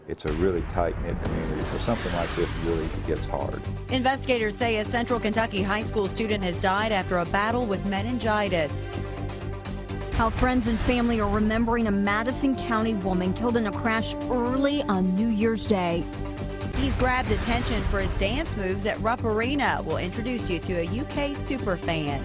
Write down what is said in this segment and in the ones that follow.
It's a really tight-knit community, so something like this really gets hard. Investigators say a Central Kentucky high school student has died after a battle with meningitis. How friends and family are remembering a Madison County woman killed in a crash early on New Year's Day. He's grabbed attention for his dance moves at Rupp Arena. We'll introduce you to a UK superfan.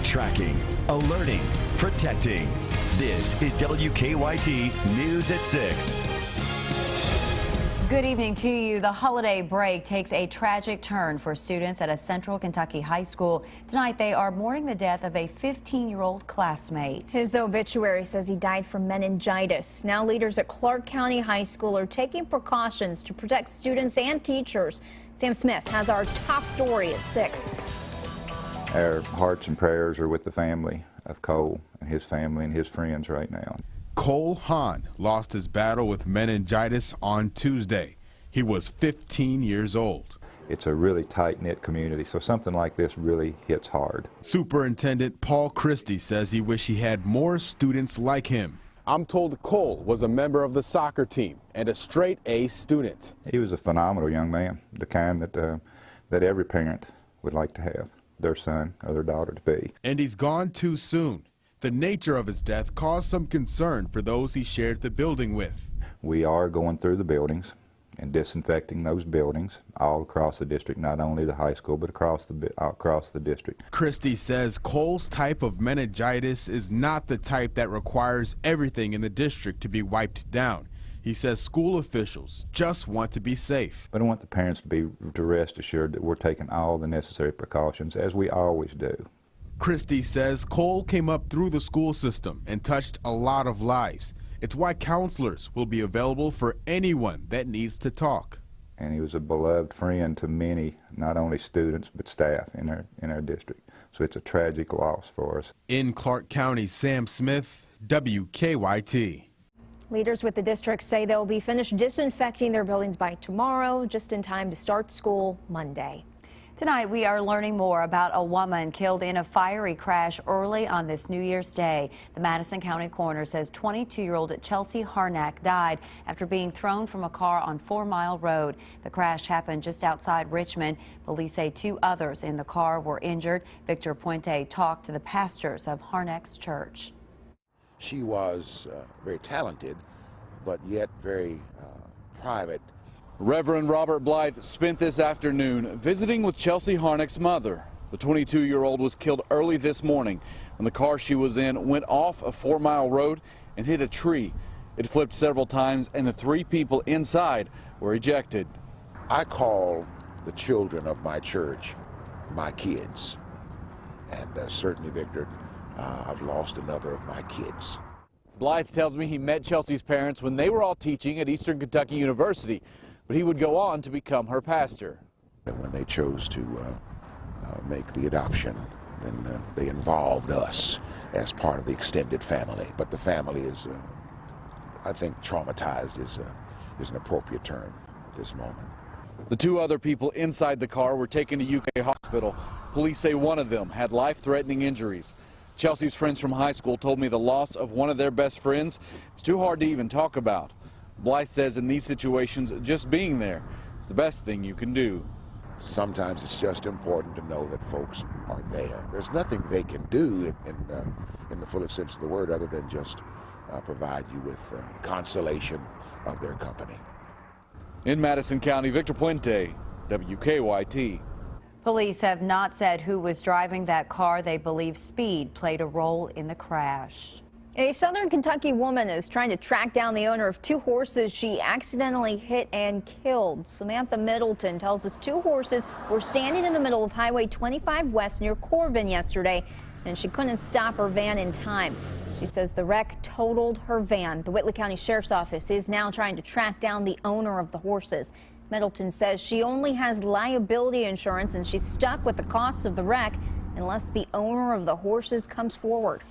Tracking, alerting, protecting. This is WKYT News at 6. Good evening to you. The holiday break takes a tragic turn for students at a Central Kentucky high school. Tonight they are mourning the death of a 15-year-old classmate. His obituary says he died from meningitis. Now leaders at Clark County High School are taking precautions to protect students and teachers. Sam Smith has our top story at 6. Our hearts and prayers are with the family of Cole and his family and his friends right now. Cole Hahn lost his battle with meningitis on Tuesday. He was 15 years old. It's a really tight-knit community, so something like this really hits hard. Superintendent Paul Christie says he wished he had more students like him. I'm told Cole was a member of the soccer team and a straight A student. He was a phenomenal young man, the kind that every parent would like to have their son or their daughter to be. And he's gone too soon. The nature of his death caused some concern for those he shared the building with. We are going through the buildings and disinfecting those buildings all across the district, not only the high school, but across the district. Christie says Cole's type of meningitis is not the type that requires everything in the district to be wiped down. He says school officials just want to be safe. But I want the parents to rest assured that we're taking all the necessary precautions, as we always do. Christie says Cole came up through the school system and touched a lot of lives. It's why counselors will be available for anyone that needs to talk. And he was a beloved friend to many, not only students, but staff in our district. So it's a tragic loss for us. In Clark County, Sam Smith, WKYT. Leaders with the district say they'll be finished disinfecting their buildings by tomorrow, just in time to start school Monday. Tonight we are learning more about a woman killed in a fiery crash early on this New Year's Day. The Madison County coroner says 22-year-old Chelsea Harnack died after being thrown from a car on 4 Mile Road. The crash happened just outside Richmond. Police say 2 others in the car were injured. Victor Puente talked to the pastors of Harnack's church. She was very talented, but yet very private. Reverend Robert Blythe spent this afternoon visiting with Chelsea Harnack's mother. The 22-year-old was killed early this morning when the car she was in went off a 4 Mile Road and hit a tree. It flipped several times and the 3 people inside were ejected. I call the children of my church my kids, and certainly, Victor, I've lost another of my kids. Blythe tells me he met Chelsea's parents when they were all teaching at Eastern Kentucky University, but he would go on to become her pastor. When they chose to make the adoption, then they involved us as part of the extended family. But the family is, I think, traumatized is an appropriate term at this moment. The 2 other people inside the car were taken to UK hospital. Police say one of them had life-threatening injuries. Chelsea's friends from high school told me the loss of one of their best friends is too hard to even talk about. Blythe says in these situations, just being there is the best thing you can do. Sometimes it's just important to know that folks are there. There's nothing they can do in the fullest sense of the word other than just provide you with the consolation of their company. In Madison County, Victor Puente, WKYT. Police have not said who was driving that car. They believe speed played a role in the crash. A Southern Kentucky woman is trying to track down the owner of 2 horses she accidentally hit and killed. Samantha Middleton tells us 2 horses were standing in the middle of Highway 25 West near Corbin yesterday, and she couldn't stop her van in time. She says the wreck totaled her van. The Whitley County Sheriff's Office is now trying to track down the owner of the horses. Middleton says she only has liability insurance and she's stuck with the costs of the wreck unless the owner of the horses comes forward.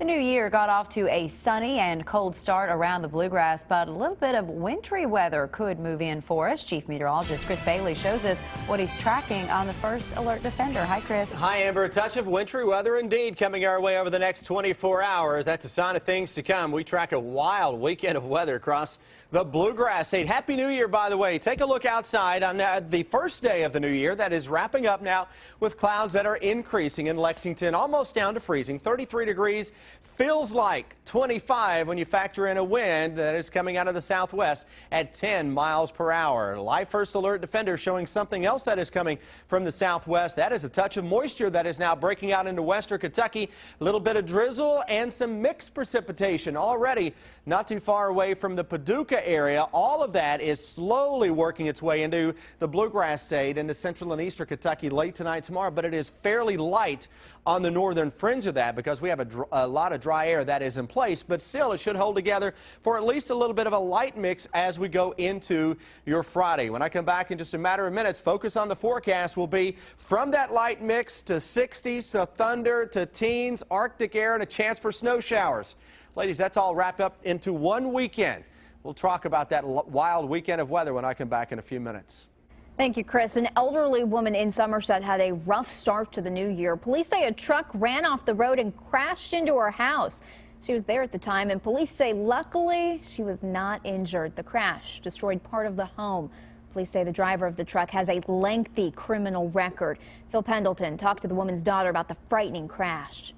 The new year got off to a sunny and cold start around the Bluegrass, but a little bit of wintry weather could move in for us. Chief Meteorologist Chris Bailey shows us what he's tracking on the First Alert Defender. Hi, Chris. Hi, Amber. A touch of wintry weather indeed coming our way over the next 24 hours. That's a sign of things to come. We track a wild weekend of weather across the Bluegrass State. Happy New Year, by the way. Take a look outside on the first day of the new year. That is wrapping up now with clouds that are increasing in Lexington, almost down to freezing. 33 degrees. Feels like 25 when you factor in a wind that is coming out of the southwest at 10 miles per hour. Live First Alert Defender showing something else that is coming from the southwest. That is a touch of moisture that is now breaking out into western Kentucky. A little bit of drizzle and some mixed precipitation already not too far away from the Paducah area. All of that is slowly working its way into the Bluegrass State, into central and eastern Kentucky late tonight, tomorrow, but it is fairly light on the northern fringe of that because we have a lot of dry air that is in place, but still it should hold together for at least a little bit of a light mix as we go into your Friday. When I come back in just a matter of minutes, focus on the forecast will be from that light mix to 60s, to thunder, to teens, Arctic air, and a chance for snow showers. Ladies, that's all wrapped up into one weekend. We'll talk about that wild weekend of weather when I come back in a few minutes. Thank you, Chris. An elderly woman in Somerset had a rough start to the new year. Police say a truck ran off the road and crashed into her house. She was there at the time, and police say luckily she was not injured. The crash destroyed part of the home. Police say the driver of the truck has a lengthy criminal record. Phil Pendleton talked to the woman's daughter about the frightening crash.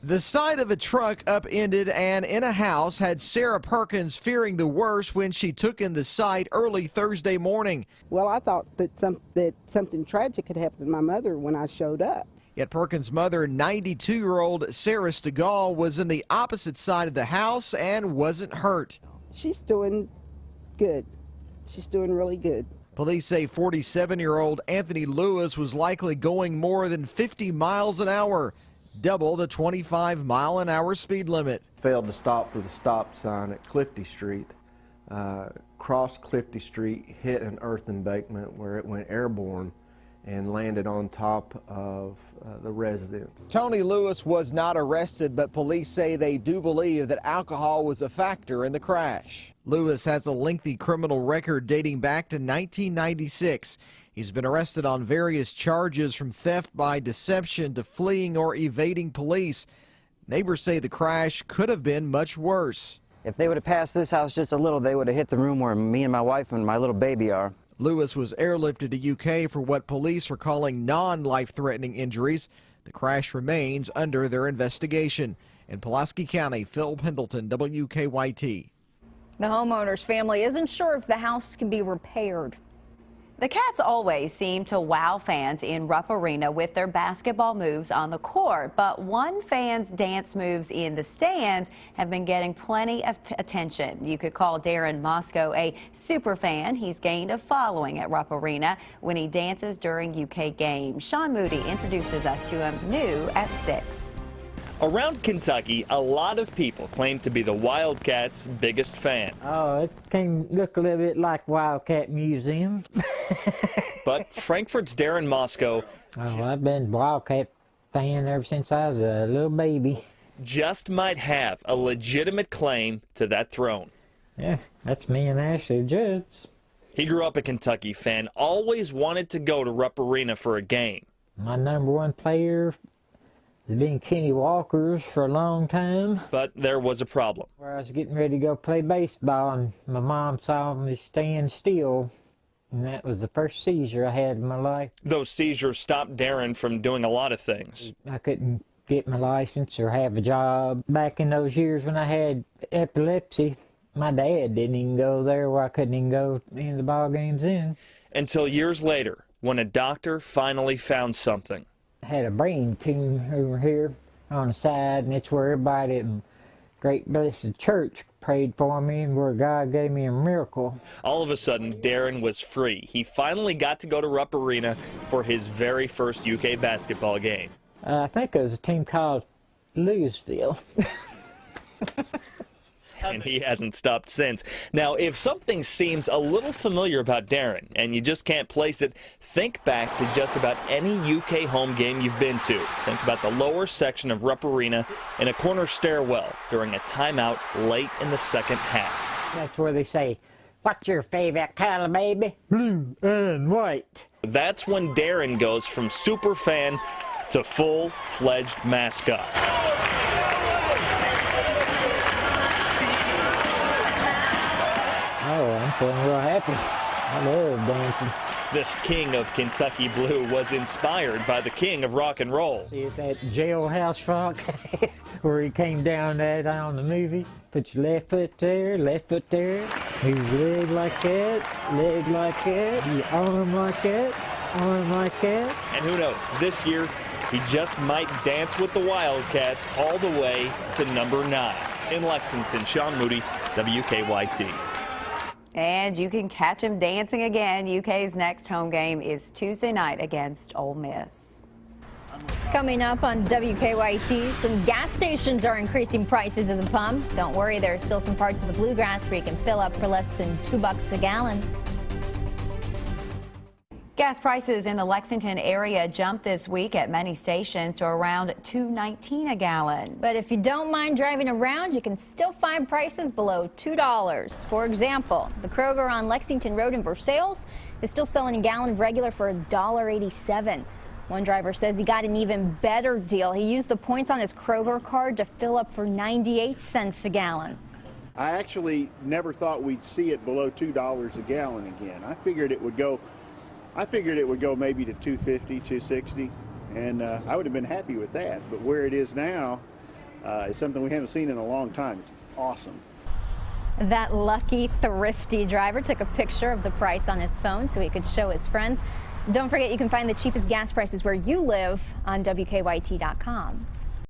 The side of a truck upended and in a house had Sarah Perkins fearing the worst when she took in the sight early Thursday morning. Well, I thought that something tragic had happened to my mother when I showed up. Yet Perkins' mother, 92-year-old Sarah Stegall, was in the opposite side of the house and wasn't hurt. She's doing good. She's doing really good. Police say 47-year-old Anthony Lewis was likely going more than 50 miles an hour. Double the 25-mile-an-hour speed limit. Failed to stop for the stop sign at Clifty Street. Crossed Clifty Street, hit an earth embankment where it went airborne and landed on top of the resident. Tony Lewis was not arrested, but police say they do believe that alcohol was a factor in the crash. Lewis has a lengthy criminal record dating back to 1996. He's been arrested on various charges from theft by deception to fleeing or evading police. Neighbors say the crash could have been much worse. If they would have passed this house just a little, they would have hit the room where me and my wife and my little baby are. Lewis was airlifted to UK for what police are calling non-life-threatening injuries. The crash remains under their investigation. In Pulaski County, Phil Pendleton, WKYT. The homeowner's family isn't sure if the house can be repaired. The Cats always seem to wow fans in Rupp Arena with their basketball moves on the court, but one fan's dance moves in the stands have been getting plenty of attention. You could call Darren Moscow a super fan. He's gained a following at Rupp Arena when he dances during UK games. Sean Moody introduces us to him new at 6. Around Kentucky, a lot of people claim to be the Wildcats' biggest fan. Oh, it can look a little bit like Wildcat Museum. But Frankfurt's Darren Moscow... Oh, I've been a Wildcat fan ever since I was a little baby. ...just might have a legitimate claim to that throne. Yeah, that's me and Ashley Judds. He grew up a Kentucky fan, always wanted to go to Rupp Arena for a game. My number one player has been Kenny Walker's for a long time. But there was a problem. Where I was getting ready to go play baseball, and my mom saw me stand still, and that was the first seizure I had in my life. Those seizures stopped Darren from doing a lot of things. I couldn't get my license or have a job. Back in those years when I had epilepsy, my dad didn't even go there where I couldn't even go in the ball games then. Until years later, when a doctor finally found something. I had a brain tumor over here on the side, and it's where everybody in Great Blessed Church prayed for me and where God gave me a miracle. All of a sudden, Darren was free. He finally got to go to Rupp Arena for his very first UK basketball game. I think it was a team called Louisville. And he hasn't stopped since. Now, if something seems a little familiar about Darren and you just can't place it, think back to just about any UK home game you've been to. Think about the lower section of Rupp Arena in a corner stairwell during a timeout late in the second half. That's where they say, "What's your favorite color, baby?" "Blue and white." That's when Darren goes from super fan to full-fledged mascot. Oh, I'm feeling real happy. I love dancing. This king of Kentucky Blue was inspired by the king of rock and roll. See that jailhouse rock where he came down that on the movie? Put your left foot there, move your leg like that, your arm like that. And who knows, this year he just might dance with the Wildcats all the way to number 9. In Lexington, Sean Moody, WKYT. And you can catch him dancing again. UK's next home game is Tuesday night against Ole Miss. Coming up on WKYT, some gas stations are increasing prices at the pump. Don't worry, there are still some parts of the Bluegrass where you can fill up for less than $2 a gallon. Gas prices in the Lexington area jumped this week at many stations to around $2.19 a gallon. But if you don't mind driving around, you can still find prices below $2. For example, the Kroger on Lexington Road in Versailles is still selling a gallon of regular for $1.87. One driver says he got an even better deal. He used the points on his Kroger card to fill up for 98 cents a gallon. I actually never thought we'd see it below $2 a gallon again. I figured it would go maybe to $2.50, $2.60, and I would have been happy with that. But where it is now is something we haven't seen in a long time. It's awesome. That lucky, thrifty driver took a picture of the price on his phone so he could show his friends. Don't forget, you can find the cheapest gas prices where you live on WKYT.com.